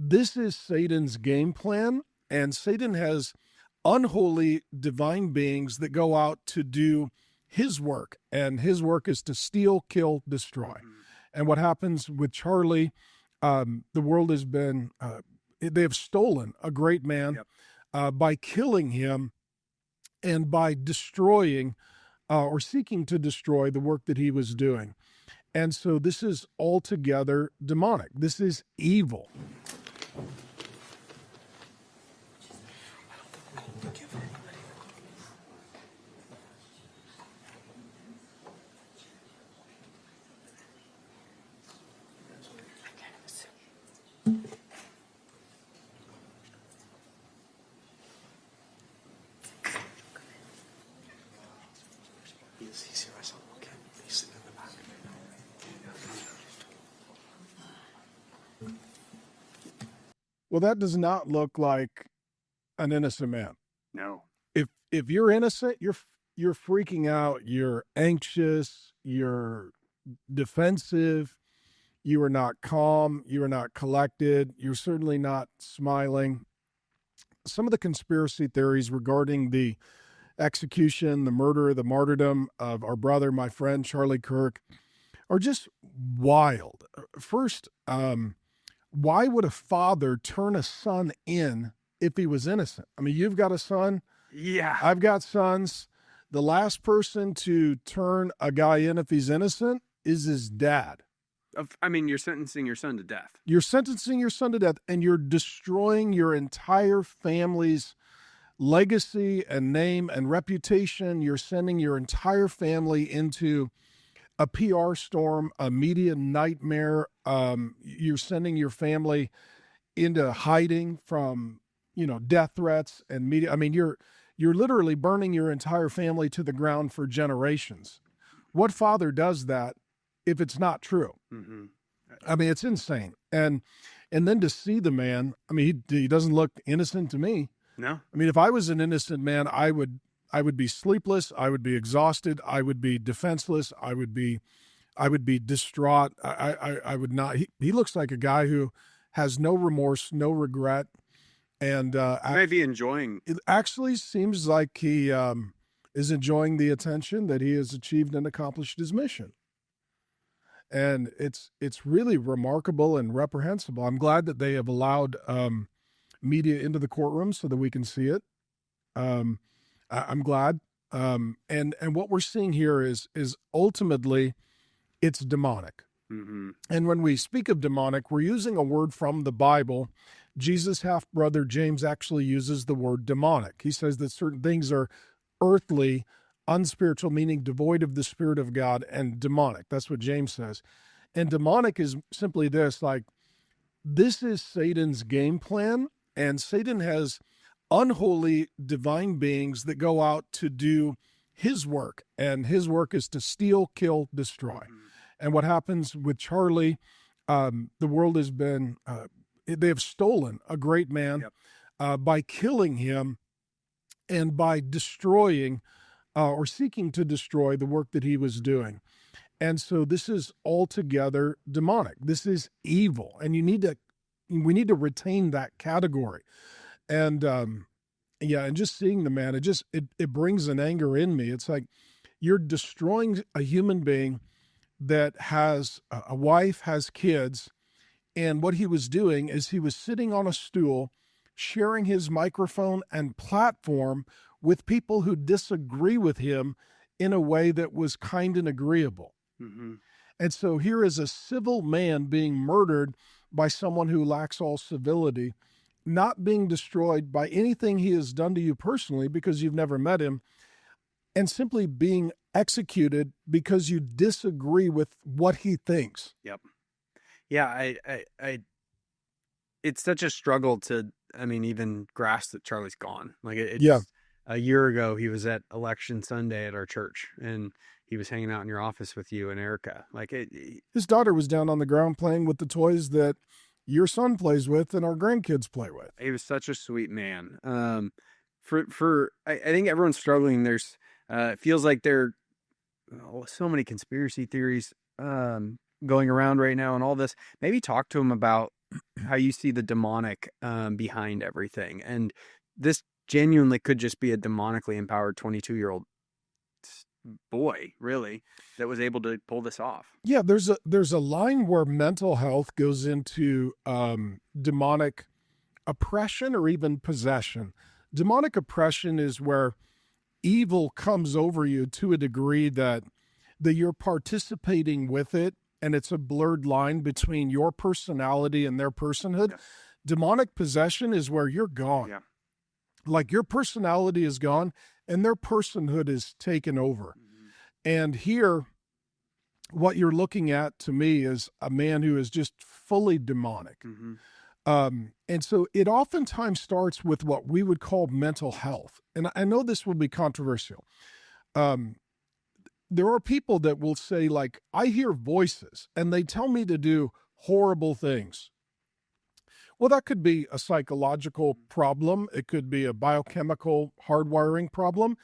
This is Satan's game plan, and Satan has unholy divine beings that go out to do his work, and his work is to steal, kill, destroy. And what happens with Charlie, the world has been, they have stolen a great man by killing him and by destroying or seeking to destroy the work that he was doing. And so this is altogether demonic. This is evil. Well, that does not look like an innocent man. No. If you're innocent, you're freaking out, you're anxious, you're defensive, you are not calm, you are not collected, you're certainly not smiling. Some of the conspiracy theories regarding the execution, the murder, the martyrdom of our brother, my friend Charlie Kirk, are just wild. First, why would a father turn a son in if he was innocent? I mean, you've got a son. Yeah. I've got sons. The last person to turn a guy in if he's innocent is his dad. I mean, you're sentencing your son to death. You're sentencing your son to death, and you're destroying your entire family's legacy and name and reputation. You're sending your entire family into a PR storm, a media nightmare. You're sending your family into hiding from, death threats and media. I mean, you're literally burning your entire family to the ground for generations. What father does that if it's not true? Mm-hmm. I mean, it's insane. And then to see the man, I mean, he doesn't look innocent to me. No. I mean, if I was an innocent man, I would be sleepless. I would be exhausted. I would be defenseless. I would be distraught. I would not. He looks like a guy who has no remorse, no regret, and might be enjoying. It actually seems like he is enjoying the attention that he has achieved and accomplished his mission. And it's really remarkable and reprehensible. I'm glad that they have allowed media into the courtroom so that we can see it. I'm glad. And what we're seeing here is ultimately it's demonic. Mm-hmm. And when we speak of demonic, we're using a word from the Bible. Jesus' half-brother James actually uses the word demonic. He says that certain things are earthly, unspiritual, meaning devoid of the Spirit of God, and demonic. That's what James says. And demonic is simply this, like, this is Satan's game plan, and Satan has unholy divine beings that go out to do his work, and his work is to steal, kill, destroy. Mm-hmm. And what happens with Charlie, the world has been, they have stolen a great man by killing him and by destroying or seeking to destroy the work that he was doing. And so this is altogether demonic. This is evil. And we need to retain that category. And and just seeing the man, it brings an anger in me. It's like you're destroying a human being that has a wife, has kids, and what he was doing is he was sitting on a stool, sharing his microphone and platform with people who disagree with him in a way that was kind and agreeable. Mm-hmm. And so here is a civil man being murdered by someone who lacks all civility, not being destroyed by anything he has done to you personally because you've never met him, and simply being executed because you disagree with what he thinks. Yep. Yeah, I it's such a struggle to, even grasp that Charlie's gone. Like a year ago, he was at Election Sunday at our church, and he was hanging out in your office with you and Erica. His daughter was down on the ground playing with the toys that your son plays with and our grandkids play with. He was such a sweet man. I think everyone's struggling. There's it feels like there are so many conspiracy theories going around right now and all this. Maybe talk to him about how you see the demonic behind everything. And this genuinely could just be a demonically empowered 22-year-old boy, really, that was able to pull this off. Yeah, there's a line where mental health goes into demonic oppression or even possession. Demonic oppression is where evil comes over you to a degree that you're participating with it, and it's a blurred line between your personality and their personhood. Yeah. Demonic possession is where you're gone. Yeah. Like your personality is gone and their personhood is taken over. Mm-hmm. And here, what you're looking at to me is a man who is just fully demonic. Mm-hmm. And so it oftentimes starts with what we would call mental health. And I know this will be controversial. There are people that will say, like, I hear voices and they tell me to do horrible things. Well, that could be a psychological problem. It could be a biochemical hardwiring problem.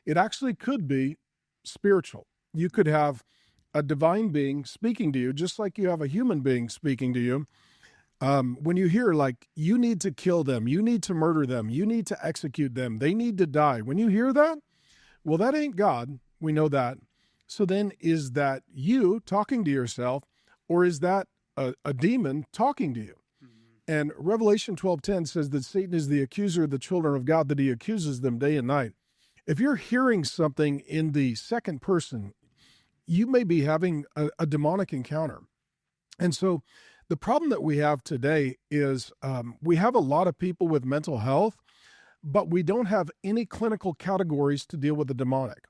It actually could be spiritual. You could have a divine being speaking to you, just like you have a human being speaking to you. When you hear, like, you need to kill them, you need to murder them, you need to execute them, they need to die. When you hear that, well, that ain't God. We know that. So then, is that you talking to yourself, or is that a demon talking to you? And Revelation 12:10 says that Satan is the accuser of the children of God, that he accuses them day and night. If you're hearing something in the second person, you may be having a demonic encounter. And so the problem that we have today is we have a lot of people with mental health, but we don't have any clinical categories to deal with the demonic.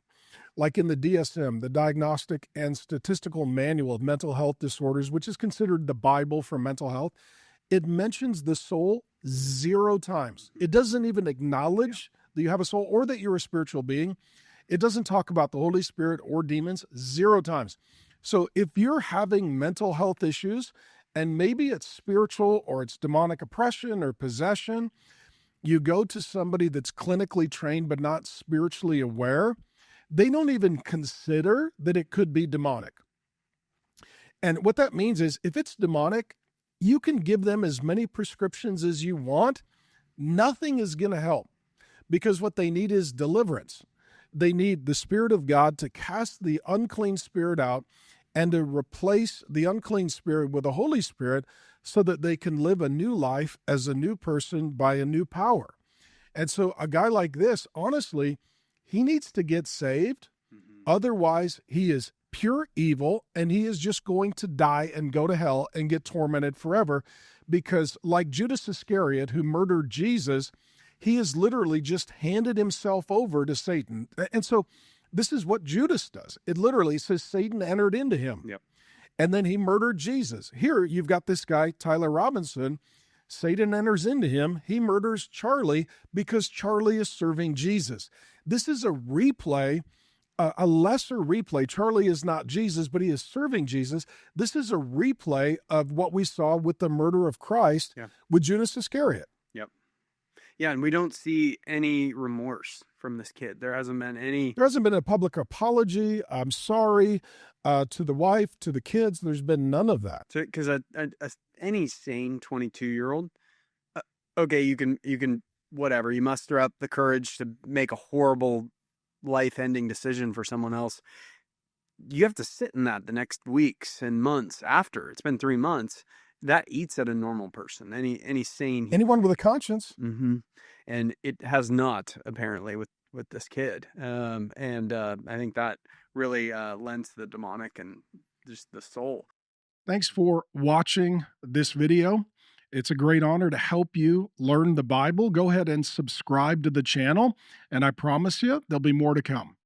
Like in the DSM, the Diagnostic and Statistical Manual of Mental Health Disorders, which is considered the Bible for mental health, it mentions the soul 0 times. It doesn't even acknowledge that you have a soul or that you're a spiritual being. It doesn't talk about the Holy Spirit or demons 0 times. So if you're having mental health issues, and maybe it's spiritual or it's demonic oppression or possession, you go to somebody that's clinically trained but not spiritually aware, they don't even consider that it could be demonic. And what that means is if it's demonic, you can give them as many prescriptions as you want. Nothing is going to help, because what they need is deliverance. They need the Spirit of God to cast the unclean spirit out and to replace the unclean spirit with the Holy Spirit so that they can live a new life as a new person by a new power. And so a guy like this, honestly, he needs to get saved. Mm-hmm. Otherwise, he is pure evil, and he is just going to die and go to hell and get tormented forever, because like Judas Iscariot, who murdered Jesus, he has literally just handed himself over to Satan. And so this is what Judas does. It literally says Satan entered into him. Yep. And then he murdered Jesus. Here you've got this guy, Tyler Robinson. Satan enters into him. He murders Charlie because Charlie is serving Jesus. This is a replay, a lesser replay. Charlie is not Jesus, but he is serving Jesus. This is a replay of what we saw with the murder of Christ with Judas Iscariot. Yep. Yeah, and we don't see any remorse from this kid. There hasn't been a public apology. I'm sorry to the wife, to the kids. There's been none of that. Because any sane 22-year-old, okay, you can whatever. You muster up the courage to make a horrible life-ending decision for someone else. You have to sit in that the next weeks and months after. It's been 3 months. That eats at a normal person, any sane, anyone with a conscience. Mm-hmm. And it has not, apparently, with this kid. And I think that really lends to the demonic and just the soul. Thanks for watching this video. It's a great honor to help you learn the Bible. Go ahead and subscribe to the channel, and I promise you there'll be more to come.